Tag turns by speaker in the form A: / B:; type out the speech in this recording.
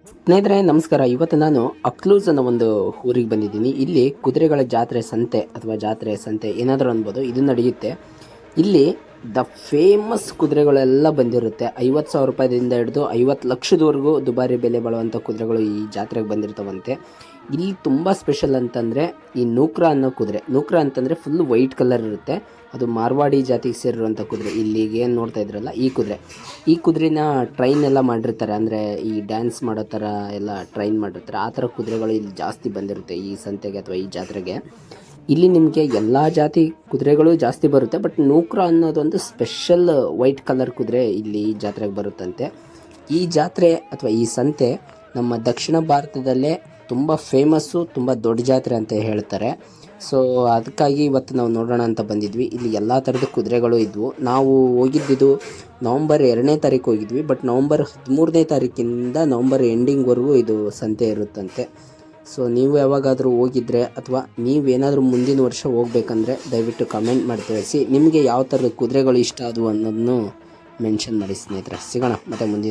A: ಸ್ನೇಹಿತರೆ ನಮಸ್ಕಾರ. ಇವತ್ತು ನಾನು ಅಕ್ಲೂಸ್ ಅನ್ನೋ ಒಂದು ಊರಿಗೆ ಬಂದಿದ್ದೀನಿ. ಇಲ್ಲಿ ಕುದುರೆಗಳ ಜಾತ್ರೆ ಸಂತೆ ಅಥವಾ ಜಾತ್ರೆ ಸಂತೆ ಏನಾದರೂ ಅನ್ಬೋದು, ಇದು ನಡೆಯುತ್ತೆ. ಇಲ್ಲಿ ದ ಫೇಮಸ್ ಕುದುರೆಗಳೆಲ್ಲ ಬಂದಿರುತ್ತೆ. 50,000 ರೂಪಾಯಿದಿಂದ ಹಿಡಿದು 50 ಲಕ್ಷದವರೆಗೂ ದುಬಾರಿ ಬೆಲೆ ಬಾಳುವಂಥ ಕುದುರೆಗಳು ಈ ಜಾತ್ರೆಗೆ ಬಂದಿರ್ತವಂತೆ. ಇಲ್ಲಿ ತುಂಬ ಸ್ಪೆಷಲ್ ಅಂತಂದರೆ ಈ ನೂಕ್ರಾ ಅನ್ನೋ ಕುದುರೆ. ನೂಕ್ರಾ ಅಂತಂದರೆ ಫುಲ್ ವೈಟ್ ಕಲರ್ ಇರುತ್ತೆ. ಅದು ಮಾರ್ವಾಡಿ ಜಾತಿಗೆ ಸೇರಿರುವಂಥ ಕುದುರೆ. ಇಲ್ಲಿಗೆ ಏನು ನೋಡ್ತಾ ಇದ್ರಲ್ಲ ಈ ಕುದುರೆನ ಟ್ರೈನ್ ಎಲ್ಲ ಮಾಡಿರ್ತಾರೆ. ಅಂದರೆ ಈ ಡ್ಯಾನ್ಸ್ ಮಾಡೋ ಥರ ಎಲ್ಲ ಟ್ರೈನ್ ಮಾಡಿರ್ತಾರೆ. ಆ ಥರ ಕುದುರೆಗಳು ಇಲ್ಲಿ ಜಾಸ್ತಿ ಬಂದಿರುತ್ತೆ ಈ ಸಂತೆಗೆ ಅಥವಾ ಈ ಜಾತ್ರೆಗೆ. ಇಲ್ಲಿ ನಿಮಗೆ ಎಲ್ಲ ಜಾತಿ ಕುದುರೆಗಳು ಜಾಸ್ತಿ ಬರುತ್ತೆ. ಬಟ್ ನೂಕ್ರಾ ಅನ್ನೋದೊಂದು ಸ್ಪೆಷಲ್ ವೈಟ್ ಕಲರ್ ಕುದುರೆ ಇಲ್ಲಿ ಈ ಜಾತ್ರೆಗೆ ಬರುತ್ತಂತೆ. ಈ ಜಾತ್ರೆ ಅಥವಾ ಈ ಸಂತೆ ನಮ್ಮ ದಕ್ಷಿಣ ಭಾರತದಲ್ಲೇ ತುಂಬ ಫೇಮಸ್ಸು, ತುಂಬ ದೊಡ್ಡ ಜಾತ್ರೆ ಅಂತ ಹೇಳ್ತಾರೆ. ಸೊ ಅದಕ್ಕಾಗಿ ಇವತ್ತು ನಾವು ನೋಡೋಣ ಅಂತ ಬಂದಿದ್ವಿ. ಇಲ್ಲಿ ಎಲ್ಲ ಥರದ ಕುದುರೆಗಳು ಇದ್ವು. ನಾವು ಹೋಗಿದ್ದಿದ್ದು ನವಂಬರ್ 2ನೇ ತಾರೀಕು ಹೋಗಿದ್ವಿ. ಬಟ್ ನವಂಬರ್ 13ನೇ ತಾರೀಕಿಂದ ನವಂಬರ್ ಎಂಡಿಂಗ್ವರೆಗೂ ಇದು ಸಂತೆ ಇರುತ್ತಂತೆ. ಸೊ ನೀವು ಯಾವಾಗಾದರೂ ಹೋಗಿದ್ರೆ ಅಥವಾ ನೀವೇನಾದರೂ ಮುಂದಿನ ವರ್ಷ ಹೋಗ್ಬೇಕಂದ್ರೆ ದಯವಿಟ್ಟು ಕಮೆಂಟ್ ಮಾಡಿ ತಿಳಿಸಿ. ನಿಮಗೆ ಯಾವ ಥರದ ಕುದುರೆಗಳು ಇಷ್ಟ ಆದವು ಅನ್ನೋದನ್ನು ಮೆನ್ಷನ್ ಮಾಡಿ ಸ್ನೇಹಿತರೆ. ಸಿಗೋಣ ಮತ್ತೆ ಮುಂದಿನ